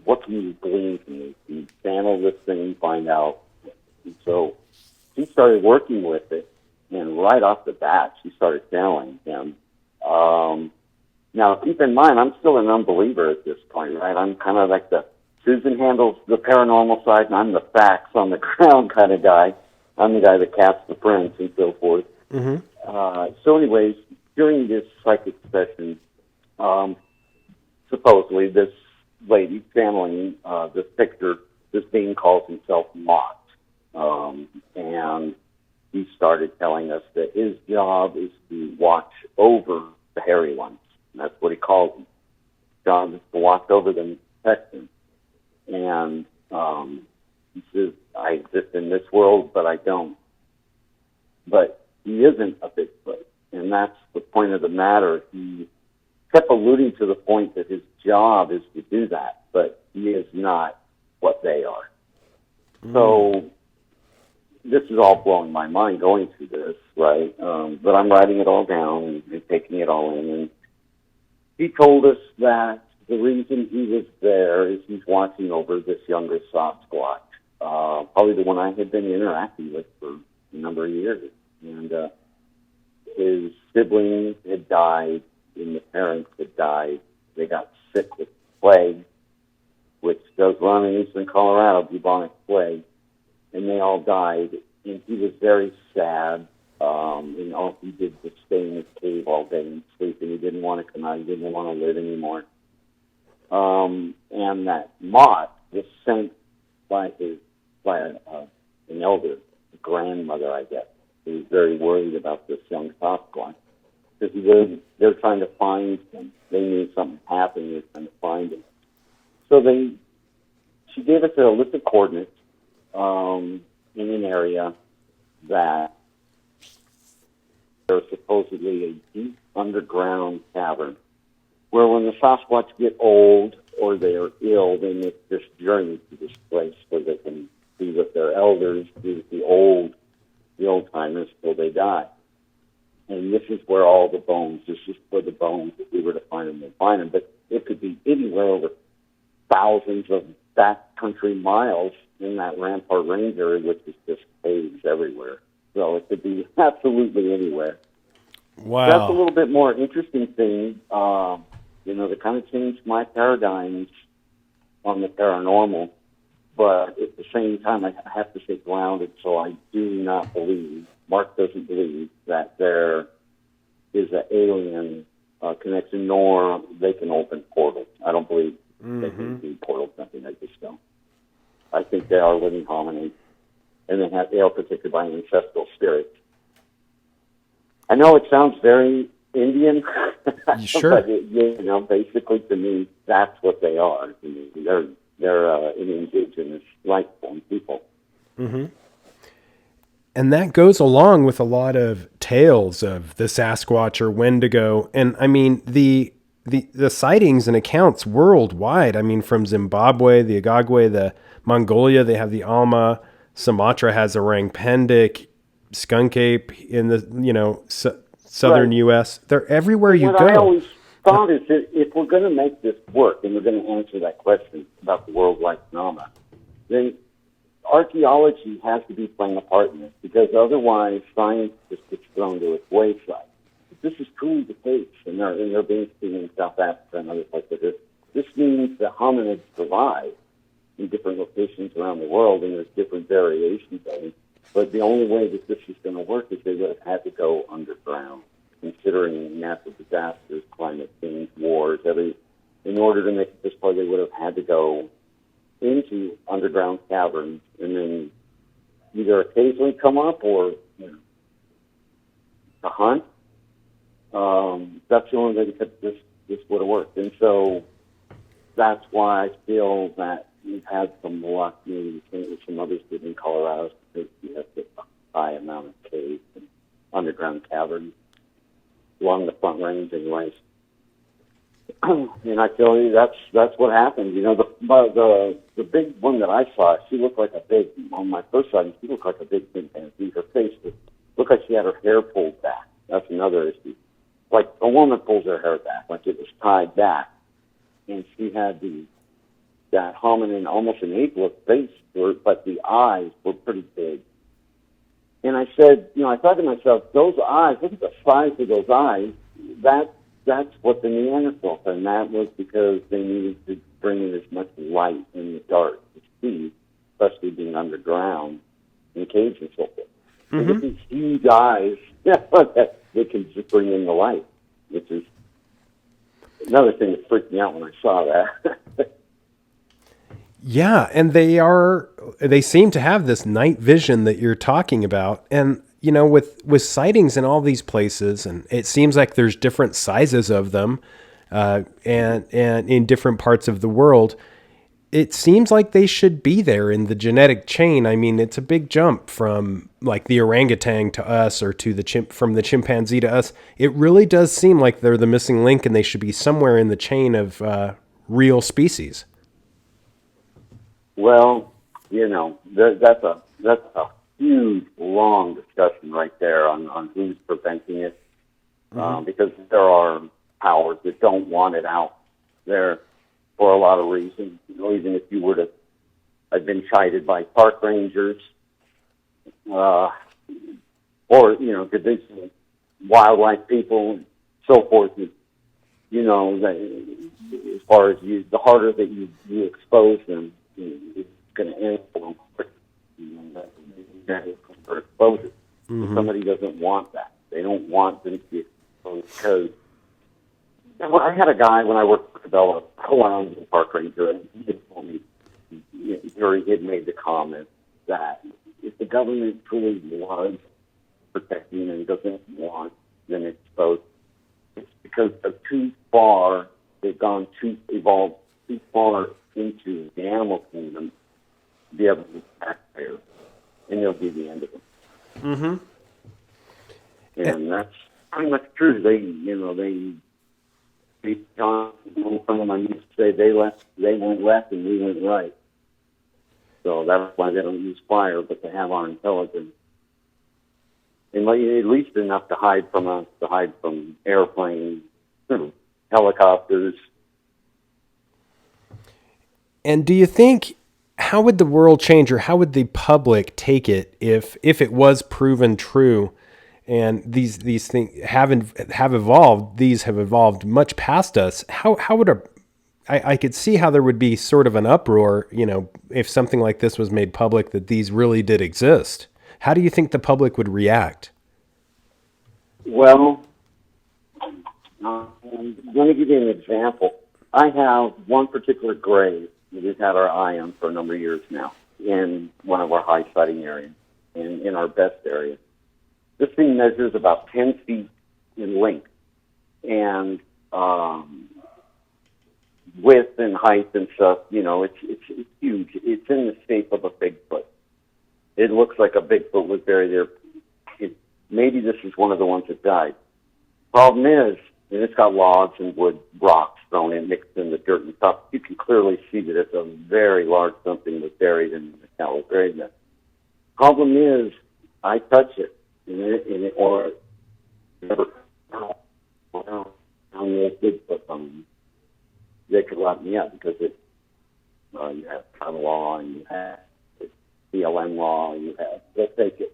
what can you glean from these? Can you channel this thing and find out? And so she started working with it, and right off the bat, she started channeling him. Now, keep in mind, I'm still an unbeliever at this point, right? I'm kind of like Susan handles the paranormal side, and I'm the facts on the ground kind of guy. I'm the guy that casts the prints and so forth. Mm-hmm. So anyways, during this psychic session, supposedly this lady channeling this picture, this being calls himself Mott. And he started telling us that his job is to watch over the hairy ones. And that's what he calls them. His job is to watch over them and protect them. And he says, I exist in this world, but I don't. But he isn't a Bigfoot. And that's the point of the matter. He kept alluding to the point that his job is to do that, but he is not what they are. So this is all blowing my mind going through this, right? But I'm writing it all down and taking it all in. And he told us that the reason he was there is he's watching over this younger Sasquatch, probably the one I had been interacting with for a number of years. And his siblings had died, and the parents had died. They got sick with plague, which does run in eastern Colorado, bubonic plague, and they all died. And he was very sad. And all he did was stay in his cave all day and sleep, and he didn't want to come out. He didn't want to live anymore. And that Mott was sent by an elder, a grandmother, I guess, who was very worried about this young Sasquatch because they're trying to find him. They knew something happened. They're trying to find him. So she gave us a list of coordinates in an area that there's supposedly a deep underground cavern where when the Sasquatch get old, or they are ill, they make this journey to this place so they can be with their elders, be with the old timers till they die. And this is where all the bones, this is where the bones, if we were to find them, we'll find them. But it could be anywhere over thousands of backcountry miles in that Rampart Range area, which is just caves everywhere. So it could be absolutely anywhere. Wow. That's a little bit more interesting thing, that kind of changed my paradigms on the paranormal. But at the same time, I have to stay grounded, so I do not believe, Mark doesn't believe, that there is an alien connection, nor they can open portals. I don't believe they can do portals, nothing. I just don't. I think they are living hominids, and they are protected by ancestral spirits. I know it sounds very Indian, Sure. but basically to me, that's what they are. To me. They're an indigenous life form people. Mm-hmm. And that goes along with a lot of tales of the Sasquatch or Wendigo. And I mean, the sightings and accounts worldwide, I mean, from Zimbabwe, the Agagwe, the Mongolia, they have the Alma, Sumatra has a orang pendik, skunk ape in the, southern Right. U.S. They're everywhere you What go. I always thought is that if we're going to make this work and we're going to answer that question about the worldwide phenomena, then archaeology has to be playing a part in this, because otherwise science just gets thrown to its wayside. If this is truly the case, and they're being seen in South Africa and other places, this means that hominids survive in different locations around the world, and there's different variations of it. But the only way that this is going to work is they would have had to go underground, considering natural disasters, climate change, wars, in order to make it this far, they would have had to go into underground caverns and then either occasionally come up or to hunt. That's the only way that this would have worked. And so that's why I feel that we've had some luck, maybe some others did in Colorado, because you have this high amount of caves and underground caverns along the Front Range anyways. And I tell you, that's what happened. The big one that I saw, she looked like on my first sighting, she looked like a big chimpanzee. Her face looked like she had her hair pulled back. That's another issue. Like a woman pulls her hair back, like it was tied back. And she had that hominin, almost an ape-look face to her, but the eyes were pretty big. And I said, I thought to myself, those eyes, look at the size of those eyes. That's what the Neanderthals, and that was because they needed to bring in as much light in the dark to see, especially being underground in caves and so forth. Mm-hmm. With these huge eyes, they can just bring in the light, which is another thing that freaked me out when I saw that. Yeah, and they seem to have this night vision that you're talking about. And, with sightings in all these places, and it seems like there's different sizes of them, and in different parts of the world, it seems like they should be there in the genetic chain. I mean, it's a big jump from like the orangutan to us, or to from the chimpanzee to us. It really does seem like they're the missing link, and they should be somewhere in the chain of real species. Well, that's a huge, long discussion right there on who's preventing it, because there are powers that don't want it out there for a lot of reasons. Even if you were to, I've been chided by park rangers, or division wildlife people, and so forth. That, as far as the harder that you expose them, it's going to end for them. For exposure. Somebody doesn't want that. They don't want them to be exposed because I had a guy when I worked for Cabela around the park ranger, and he had told me, he had made the comment that if the government truly was protecting and doesn't want them exposed, it's because they're too far. They've evolved too far into the animal kingdom to be able to be taxpayers, and they'll be the end of them. And that's pretty much true. They from them, I used to say they went left and we went right. So that's why they don't use fire, but they have our intelligence. And like, at least enough to hide from us, to hide from airplanes, helicopters. And do you think, how would the world change, or how would the public take it if it was proven true, and these things have evolved? These have evolved much past us. How would I could see how there would be sort of an uproar, if something like this was made public, that these really did exist. How do you think the public would react? Well, I'm going to give you an example. I have one particular grave that we've had our eye on for a number of years now in one of our high sighting areas, in our best area. This thing measures about 10 feet in length and width and height and stuff. It's huge. It's in the shape of a Bigfoot. It looks like a Bigfoot was buried there. Maybe this is one of the ones that died. Problem is, and it's got logs and wood, rocks thrown in, mixed in the dirt and stuff. You can clearly see that it's a very large something was buried in the shallow grave there. Problem is, I touch it, or I'm a Bigfoot on they could lock me up because you have tribal law and you have BLM law and they'll take it.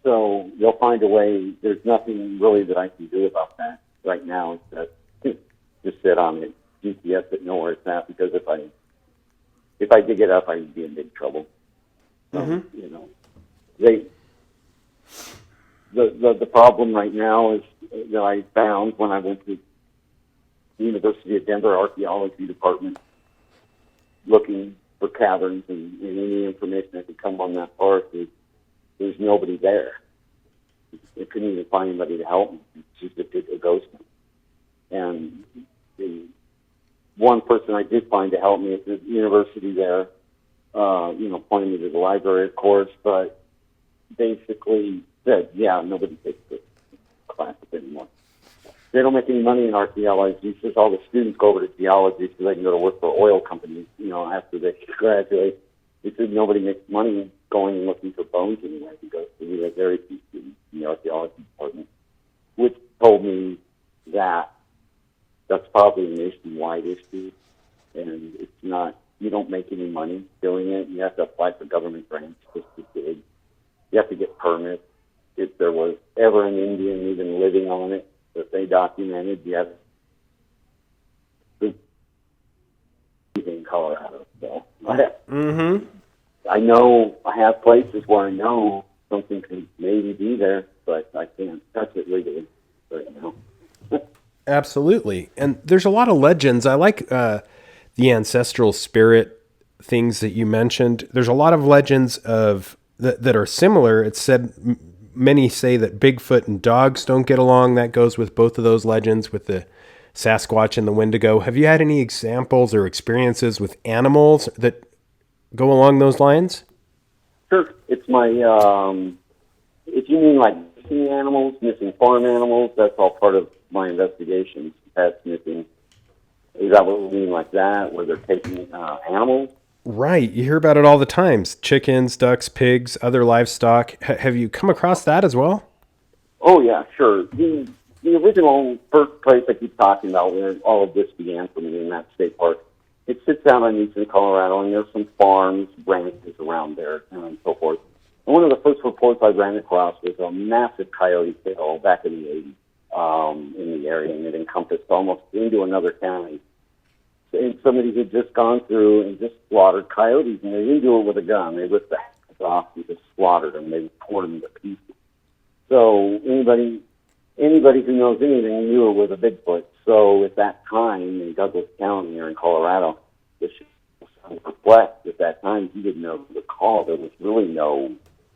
So they'll find a way. There's nothing really that I can do about that right now. Except just sit on it, GPS it, know where it's at. Because if I dig it up, I'd be in big trouble. The problem right now is that I found when I went to the University of Denver Archaeology Department looking for caverns and any information that could come on that part. There's nobody there. I couldn't even find anybody to help me. It's just a ghost. And the one person I did find to help me at the university there, pointed me to the library, of course, but basically said, nobody takes this class anymore. They don't make any money in archaeology. He says all the students go over to geology so they can go to work for oil companies, after they graduate. He said nobody makes money going and looking for bones anywhere because we have very few students in the archaeology department, which told me that that's probably a nationwide issue, and it's not. You don't make any money doing it. You have to apply for government grants just to dig. You have to get permits. If there was ever an Indian even living on it that they documented, you have in Colorado. So I know I have places where I know something could maybe be there, but I can't touch it legally right now. Absolutely. And there's a lot of legends. I like the ancestral spirit things that you mentioned. There's a lot of legends that are similar. It's said, many say that Bigfoot and dogs don't get along. That goes with both of those legends, with the Sasquatch and the Wendigo. Have you had any examples or experiences with animals that go along those lines? Sure. It's my, if you mean like missing animals, missing farm animals, that's all part of my investigations. Pets missing. Is that what you mean like that, where they're taking animals? Right. You hear about it all the time. Chickens, ducks, pigs, other livestock. Have you come across that as well? Oh, yeah, sure. The original first place I keep talking about where all of this began for me in that state park, it sits down on eastern Colorado, and there's some farms, ranches around there, and so forth. And one of the first reports I ran across was a massive coyote kill back in the 80s in the area, and it encompassed almost into another county. And somebody had just gone through and just slaughtered coyotes, and they didn't do it with a gun. They ripped the heads off and just slaughtered them. They tore them to pieces. So anybody who knows anything knew it was a Bigfoot. So at that time in Douglas County or in Colorado, the sheriff was perplexed. At that time, he didn't know who to call. There was really no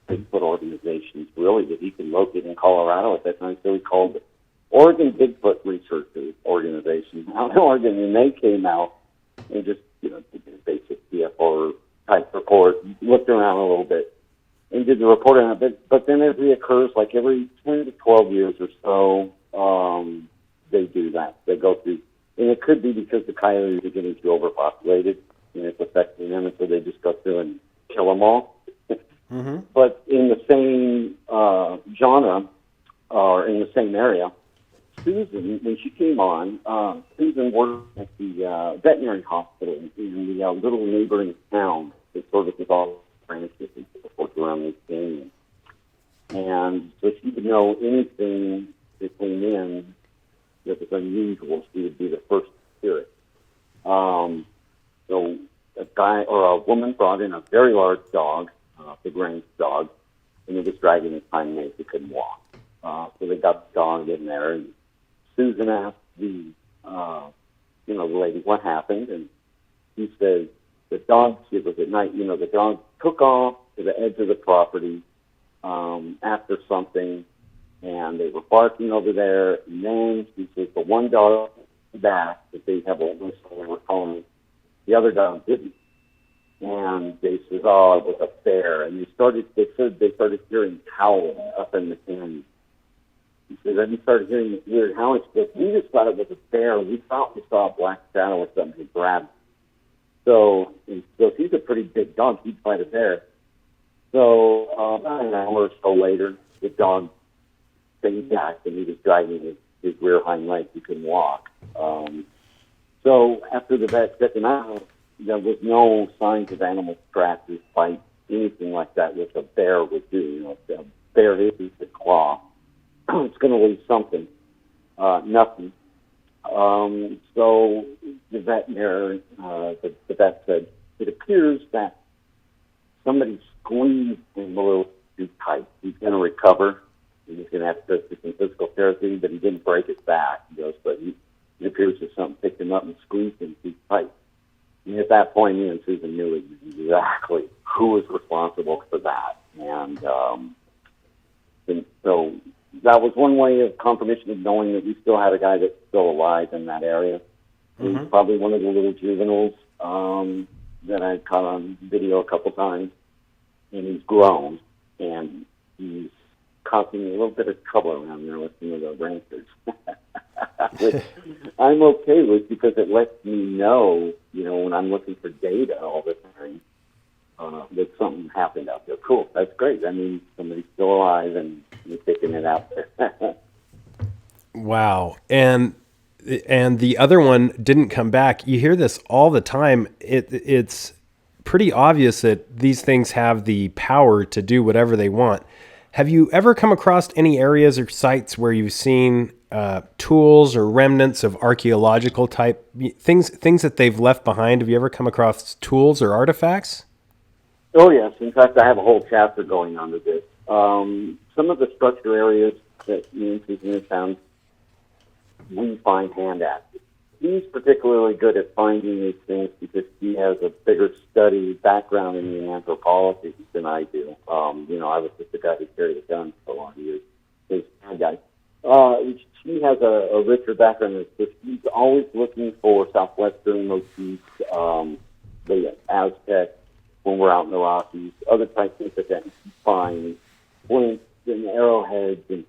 Bigfoot organizations really that he could locate in Colorado at that time. So he called the Oregon Bigfoot Researchers Organization out in Oregon, and they came out and just, did a basic PFR type report, looked around a little bit, and did the report on it. But then it reoccurs like every 10 to 12 years or so, they do that. They go through And it could be because the coyotes are getting too overpopulated and it's affecting them, and so they just go through and kill them all. Mm-hmm. But in the same genre, or in the same area, Susan, when she came on, Susan worked at the veterinary hospital in the little neighboring town that services all branches and so forth around this canyon. And so she would know anything that came in that was unusual. She would be the first to hear it. So a guy or a woman brought in a very large dog, big range dog, and it was dragging his hind legs. He couldn't walk. So they got the dog in there, and Susan asked the lady what happened, and he said the dog, it was at night, the dog took off to the edge of the property after something, and they were barking over there, and then she said the one dog back that they have a whistle they were calling, the other dog didn't. And they said, oh, it was a bear. And they started hearing howling up in the canyon. He said, then we started hearing this weird howling. She said, we just thought it was a bear. We thought we saw a black shadow or something to grab. So he's a pretty big dog. He'd fight a bear. So about an hour or so later, the dog came back, and he was dragging his rear hind legs. He couldn't walk. So after the vet checked him out, there was no signs of animal scratches, bites, anything like that, which a bear would do. If a bear uses the claw, it's going to leave something. Nothing. So the veterinarian, the vet said, it appears that somebody squeezed him a little too tight. He's going to recover. He's going to have to do some physical therapy, but he didn't break his back. But it appears that something picked him up and squeezed him too tight. And at that point, me and Susan knew exactly who was responsible for that. And so that was one way of confirmation of knowing that we still had a guy that's still alive in that area. Mm-hmm. He's probably one of the little juveniles that I caught on video a couple times. And he's grown, and he's causing a little bit of trouble around there with some of the ranchers. Which I'm okay with, because it lets me know, when I'm looking for data all the time, that something happened out there. Cool, that's great. That means somebody's still alive and you're taking it out there. Wow. And the other one didn't come back. You hear this all the time. It's pretty obvious that these things have the power to do whatever they want. Have you ever come across any areas or sites where you've seen tools or remnants of archaeological type things that they've left behind? Have you ever come across tools or artifacts? Oh, yes. In fact, I have a whole chapter going on to this. Some of the structure areas that me and Susan have found, we find hand axes. He's particularly good at finding these things because he has a bigger study background in the anthropology than I do. I was just a guy who carried a gun for a long years. He's a guy. He has a richer background. He's always looking for southwestern motifs, the Aztec, when we're out in the Rockies, other types of things that he finds, flints and arrowheads. And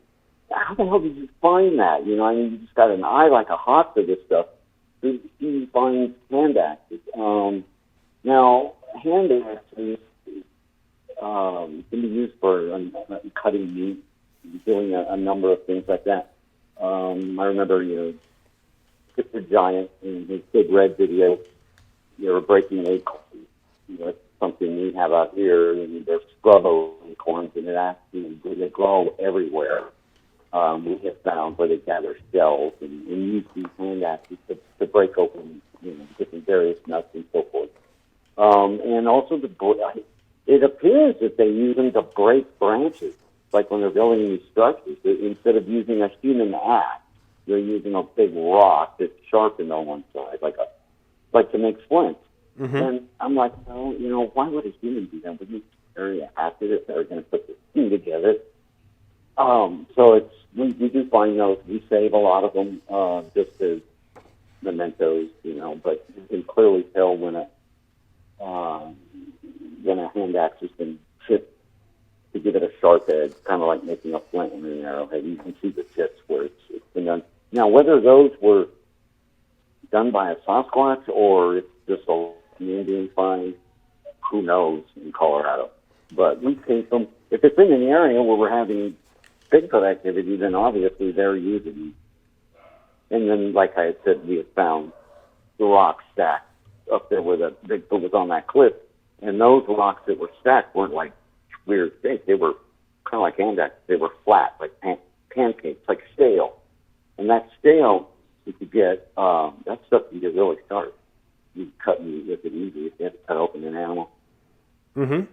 how the hell did you find that? You just got an eye like a hawk for this stuff. He finds hand axes. Now, hand axes can be used for cutting meat, doing a number of things like that. I remember, Mr. Giant in his Big Red video, they were breaking acorns. That's something we have out here, and they're scrub acorns, and they grow everywhere. We have found where they gather shells and use these hand axes to break open, different various nuts and so forth. And also it appears that they use them to break branches, like when they're building these structures. Instead of using a human axe, they're using a big rock that's sharpened on one side, like to make splints. Mm-hmm. And I'm like, well, why would a human do that? Wouldn't you carry a hatchet if they were going to put this thing together? So we do find those. We save a lot of them just as mementos, but you can clearly tell when a hand axe has been chipped to give it a sharp edge, kind of like making a flint in an arrowhead. You can see the tips where it's been done. Now, whether those were done by a Sasquatch or it's just an Indian find. Who knows in Colorado? But we think them. If it's in an area where we're having Bigfoot activity, then obviously they're using them. And then, like I had said, we had found the rocks stacked up there where the Bigfoot was on that cliff. And those rocks that were stacked weren't like weird things. They were kind of like Andax. They were flat, like pancakes, like stale. And that stale, you could get, that stuff can get really sharp. You cut meat with it easy if you have to cut open an animal. Mm-hmm.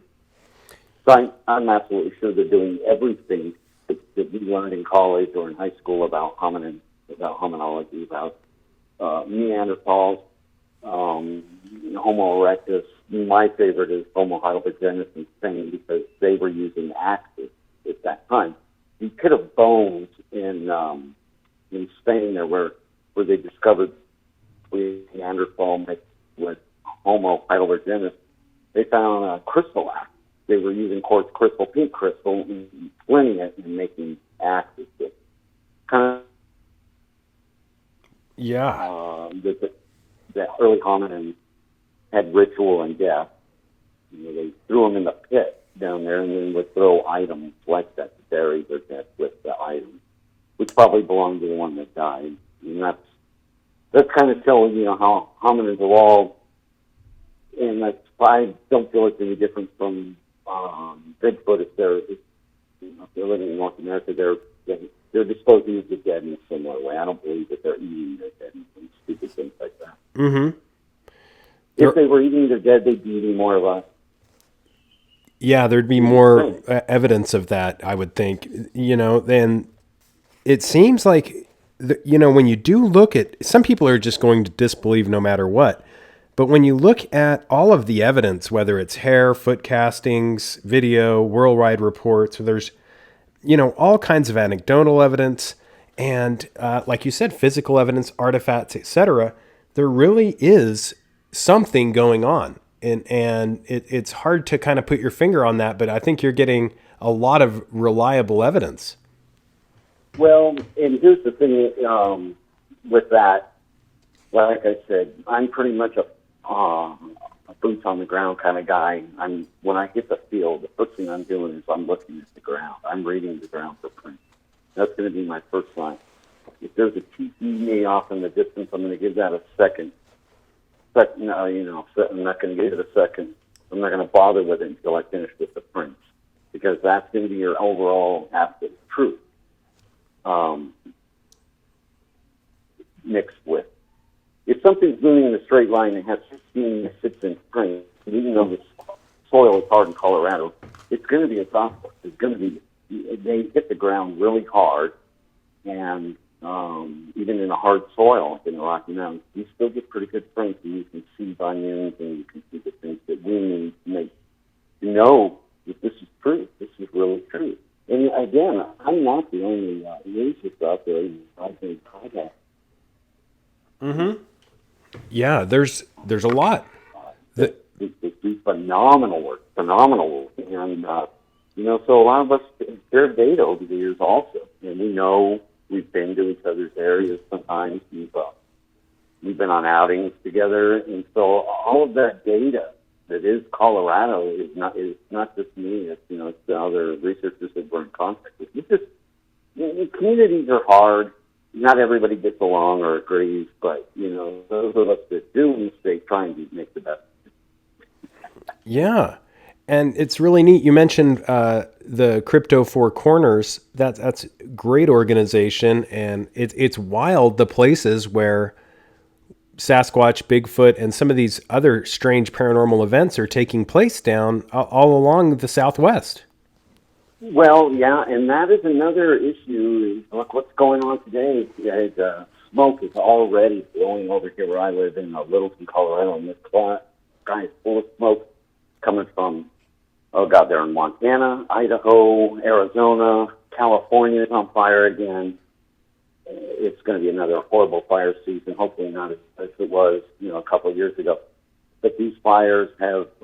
So I'm absolutely sure they're doing everything that we learned in college or in high school about hominin, about hominology, about Neanderthals, Homo erectus. My favorite is Homo heidelbergensis in Spain because they were using axes at that time. You could have bones in Spain there where they discovered Neanderthal mixed with Homo heidelbergensis. They found a crystal axe. They were using quartz crystal, pink crystal, and splitting it and making axes. Kind of, yeah. The early hominins had ritual and death. They threw them in the pit down there and then would throw items like that to bury their death with the items, which probably belonged to the one that died. And that's kind of telling you how hominins evolved. And I don't feel it's any different from Bigfoot. If they're living in North America, they're disposing of the dead in a similar way. I don't believe that they're eating their dead and stupid things like that. Mm-hmm. If they were eating their dead, they'd be eating more of us. Yeah, there'd be more evidence of that, I would think. Then it seems like, when you do look at, some people are just going to disbelieve no matter what. But when you look at all of the evidence, whether it's hair, foot castings, video, worldwide reports, there's, all kinds of anecdotal evidence and, like you said, physical evidence, artifacts, etc. There really is something going on. And it's hard to kind of put your finger on that, but I think you're getting a lot of reliable evidence. Well, and here's the thing with that. Like I said, I'm pretty much a boots on the ground kind of guy. When I hit the field, the first thing I'm doing is I'm looking at the ground. I'm reading the ground for prints. That's going to be my first line. If there's a TPE off in the distance, I'm going to give that a second. But I'm not going to give it a second. I'm not going to bother with it until I finish with the prints, because that's going to be your overall absolute truth. Mixed with, if something's moving in a straight line and has 15 to 6-inch prints, and even though the soil is hard in Colorado, it's going to be a software. It's going to be, they hit the ground really hard, and even in a hard soil like in the Rocky Mountains, you still get pretty good prints, and you can see bunions, and you can see the things that we need to make you know that this is true. This is really true. And again, I'm not the only racist out there. I think contact. Mm-hmm. Yeah, there's a lot. They do phenomenal work, and so a lot of us share data over the years also, and we know we've been to each other's areas sometimes. We've been on outings together, and so all of that data that is Colorado is not just me. It's it's the other researchers that we're in contact with. It's just communities are hard. Not everybody gets along or agrees, but those of us that do, they try and make the best. Yeah, and it's really neat. You mentioned the Crypto Four Corners. That's a great organization, and it's wild the places where Sasquatch, Bigfoot, and some of these other strange paranormal events are taking place down all along the Southwest. Well, yeah, and that is another issue. Look what's going on today. Smoke is already blowing over here where I live in Littleton, Colorado, and this sky is full of smoke coming from, they're in Montana, Idaho, Arizona, California is on fire again. It's going to be another horrible fire season, hopefully not as it was, a couple of years ago. But these fires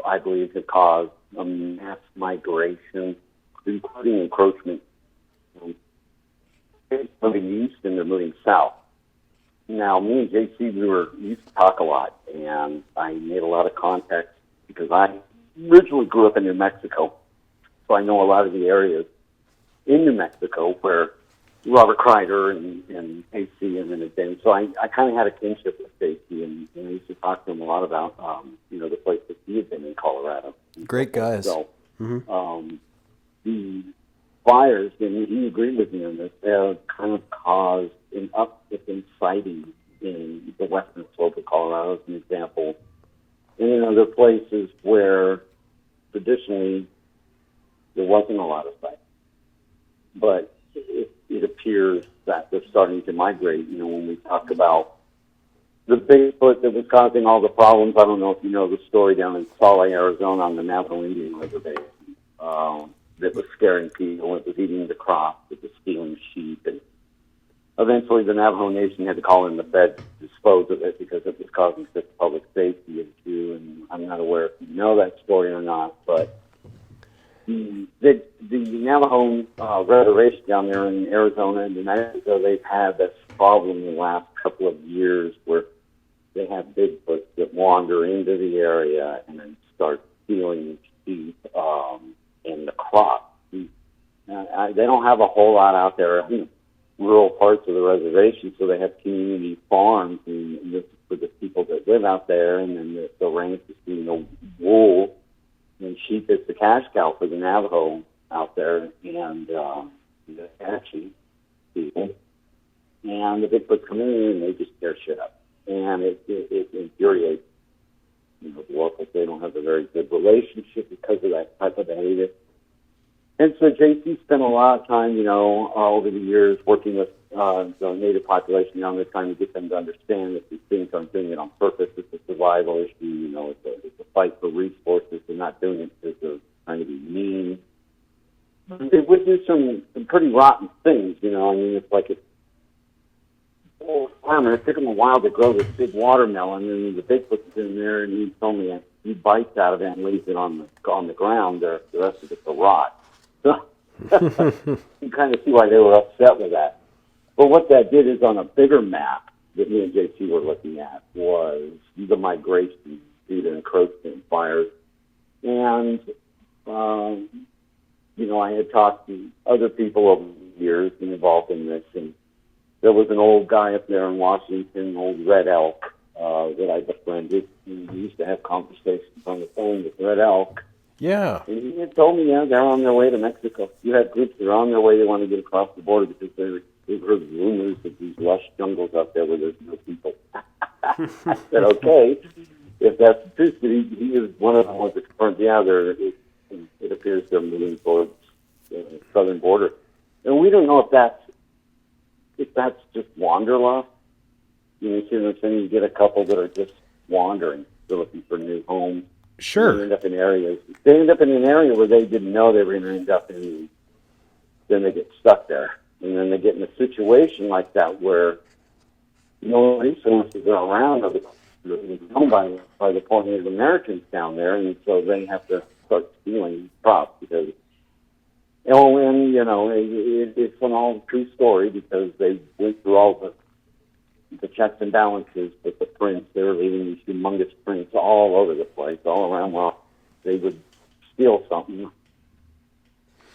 I believe, have caused a mass migration, including encroachment. They're moving east and they're moving south. Now, me and JC, we used to talk a lot, and I made a lot of contacts because I originally grew up in New Mexico, so I know a lot of the areas in New Mexico where Robert Kreider and AC and then been. So I kind of had a kinship with AC, and I used to talk to him a lot about, the place that he had been in Colorado. Great guys. So the fires, and he agreed with me on this, have kind of caused an uptick in sightings in the western slope of Colorado, as an example, and in other places where traditionally there wasn't a lot of sightings. But it appears that they're starting to migrate. When we talk about the Bigfoot that was causing all the problems, I don't know if you know the story down in Salt Lake, Arizona, on the Navajo Indian Reservation, that was scaring people. It was eating the crops. It was stealing sheep. And eventually the Navajo Nation had to call in the Fed to dispose of it because it was causing such public safety issue. And I'm not aware if you know that story or not, but the Navajo reservation down there in Arizona and New Mexico, they've had this problem in the last couple of years where they have Bigfoots that wander into the area and then start stealing sheep and the crops. They don't have a whole lot out there in rural parts of the reservation, so they have community farms, and this is for the people that live out there, and then the ranch is wool. And sheep is the cash cow for the Navajo out there, and the Apache people. And the Bigfoot come in and they just tear shit up. And it infuriates the locals. They don't have a very good relationship because of that type of behavior. And so JC spent a lot of time, over the years working with the native population down there, trying to get them to understand that these things aren't doing it on purpose. It's a survival issue. It's a fight for resources. They're not doing it because they're trying to be mean. They would do some pretty rotten things. It's like a farmer. It took him a while to grow this big watermelon, and the Bigfoot's in there, and he told me he bites out of it and leaves it on the ground. The rest of it's a rot. So you kind of see why they were upset with that. But what that did is, on a bigger map that me and JC were looking at, was the migration due to encroachment fires. And, I had talked to other people over the years and involved in this, and there was an old guy up there in Washington, old Red Elk, that I befriended. And we used to have conversations on the phone with Red Elk. Yeah. And he had told me, they're on their way to Mexico. You have groups that are on their way. They want to get across the border because they've heard rumors of these lush jungles out there where there's no people. I said, okay, if that's the truth, he is one of the ones that confirmed, it appears they're moving towards the southern border. And we don't know if that's just wanderlust. You see what I'm saying? You get a couple that are just wandering. They're looking for new homes. Sure. They end up in areas. They end up in an area where they didn't know they were going to end up in. Then they get stuck there, and then they get in a situation like that where no resources are around of owned by the poor Native Americans down there, and so they have to start stealing crops because. It's an all true story because they went through all the checks and balances with the prints. They were leaving these humongous prints all over the place, all around. Well, they would steal something.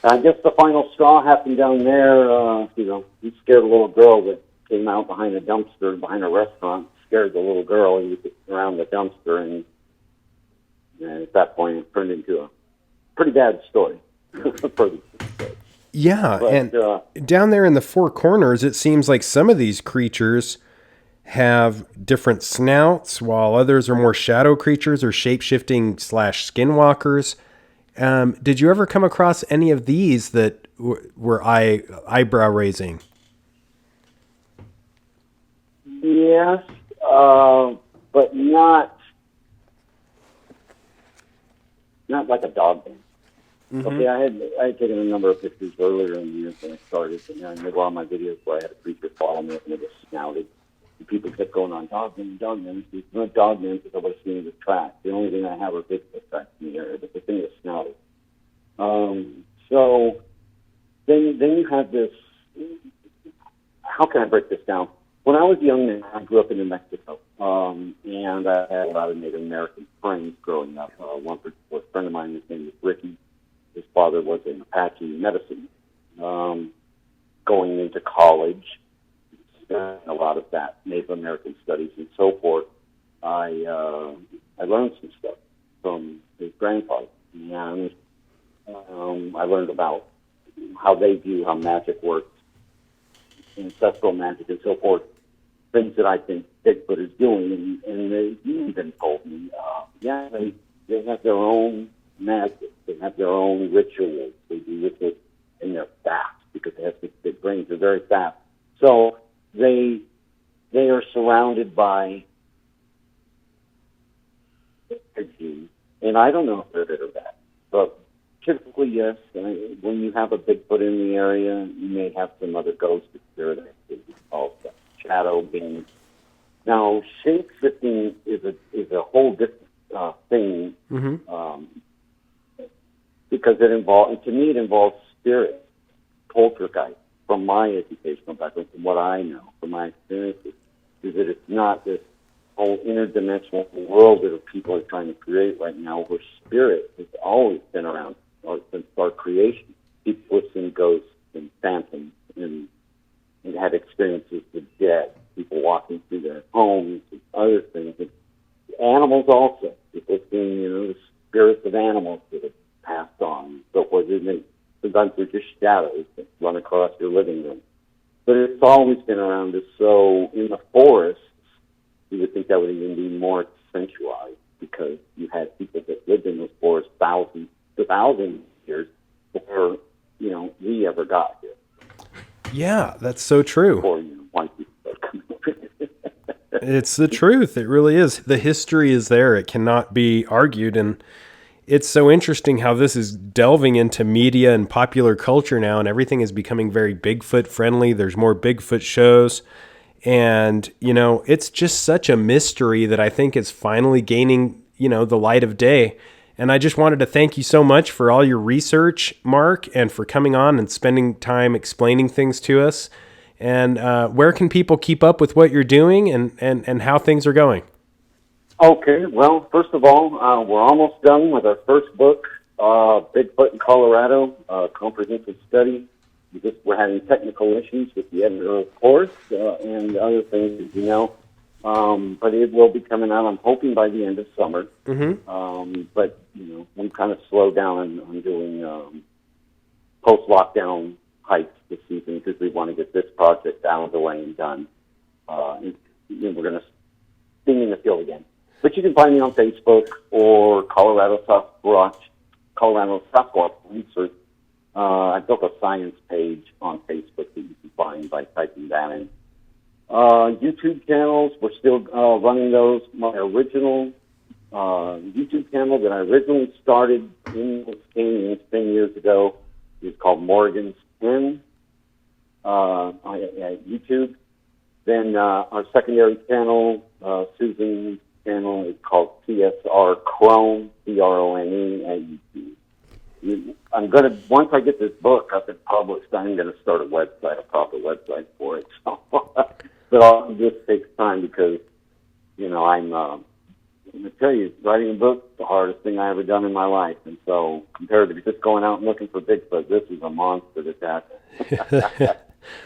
I guess the final straw happened down there. He scared a little girl that came out behind a dumpster, behind a restaurant, scared the little girl. He was around the dumpster, and at that point it turned into a pretty bad story. Yeah, but, and down there in the Four Corners, it seems like some of these creatures have different snouts, while others are more shadow creatures or shape-shifting / skinwalkers. Did you ever come across any of these that were eyebrow-raising? Yes, but not like a dog band. Mm-hmm. Okay, I had taken a number of pictures earlier in the year when I started, and I made a lot of my videos where I had a creature follow me and it was snouted. And people kept going on, dogmen. It's not dogmen because I would have seen it as tracks. The only thing I have are Bigfoot tracks in the area, but the thing is snouted. So then you have this. How can I break this down? when I was young man, I grew up in New Mexico, and I had a lot of Native American friends growing up. One particular friend of mine, his name was Ricky. His father was an Apache medicine. Going into college, a lot of that Native American studies and so forth, I learned some stuff from his grandfather, and I learned about how they view how magic works, ancestral magic and so forth, things that I think Bigfoot is doing, and they even told me, they have their own magic, they have their own rituals, they do rituals, and they're fast because they have such big brains, they're very fast. So they are surrounded by energy, and I don't know if they're good or bad, but typically, yes. When you have a Bigfoot in the area, you may have some other ghost or spirit activity called shadow beings. Now, shape shifting is a whole different thing, because to me it involves spirit, poltergeist. From my educational background, from what I know, from my experiences, is that it's not this whole interdimensional world that people are trying to create right now, where spirit has always been around since our creation. People have seen ghosts and phantoms and had experiences with dead, people walking through their homes and other things. And animals also. People have seen, the spirits of animals that have passed on. So sometimes they're just shadows that run across your living room. But it's always been around us. So in the forests, you would think that would even be more accentuated, because you had people that lived in those forests thousands of years before, we ever got here. Yeah, that's so true. Before, white people come over. It's the truth. It really is. The history is there. It cannot be argued. And it's so interesting how this is delving into media and popular culture now, and everything is becoming very Bigfoot friendly. There's more Bigfoot shows. And, it's just such a mystery that I think is finally gaining, the light of day. And I just wanted to thank you so much for all your research, Mark, and for coming on and spending time explaining things to us. And where can people keep up with what you're doing and how things are going? Okay, well, first of all, we're almost done with our first book, Bigfoot in Colorado, a comprehensive study. We're having technical issues with the editor, of course, and other things, as you know. But it will be coming out, I'm hoping, by the end of summer. But, we kind of slowed down on doing post-lockdown hikes this season, because we want to get this project out of the way and done. And we're going to sing in the field again. But you can find me on Facebook or Colorado Sasquatch Research. I built a science page on Facebook that you can find by typing that in. YouTube channels, we're still running those. My original YouTube channel that I originally started in 10 years ago is called Morgan's Pen at YouTube. Then our secondary channel, Susan's channel, is called CSR Crone, C-R-O-N-E, at YouTube. Once I get this book up and published, I'm going to start a website, a proper website for it. So, but this takes time because, I'm going to tell you, writing a book is the hardest thing I ever done in my life. And so compared to just going out and looking for Bigfoot, this is a monster to tackle.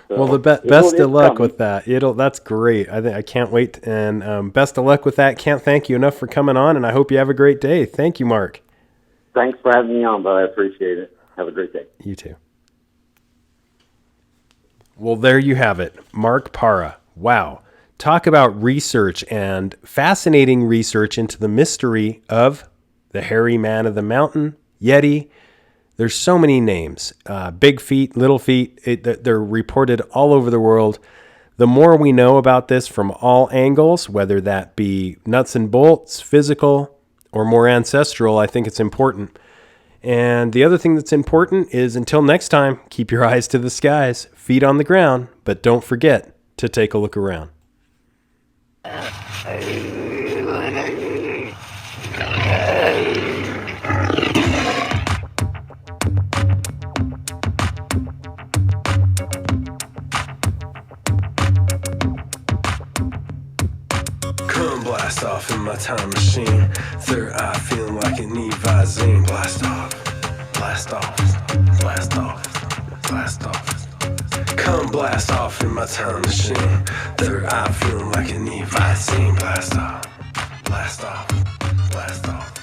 Well, the best of luck with that. That's great. I can't wait. And best of luck with that. Can't thank you enough for coming on, and I hope you have a great day. Thank you, Mark. Thanks for having me on, bud. I appreciate it. Have a great day. You too. Well, there you have it. Mark Parra. Wow. Talk about research, and fascinating research into the mystery of the hairy man of the mountain, Yeti. There's so many names. Big feet, little feet. They're reported all over the world. The more we know about this from all angles, whether that be nuts and bolts, physical, or more ancestral, I think it's important. And the other thing that's important is, until next time, keep your eyes to the skies, feet on the ground, but don't forget to take a look around. off in my time machine. Third eye feeling like it need Visine. Blast off, blast off, blast off, blast off. Come blast off in my time machine. Third eye feeling like it need Visine. Blast off, blast off, blast off.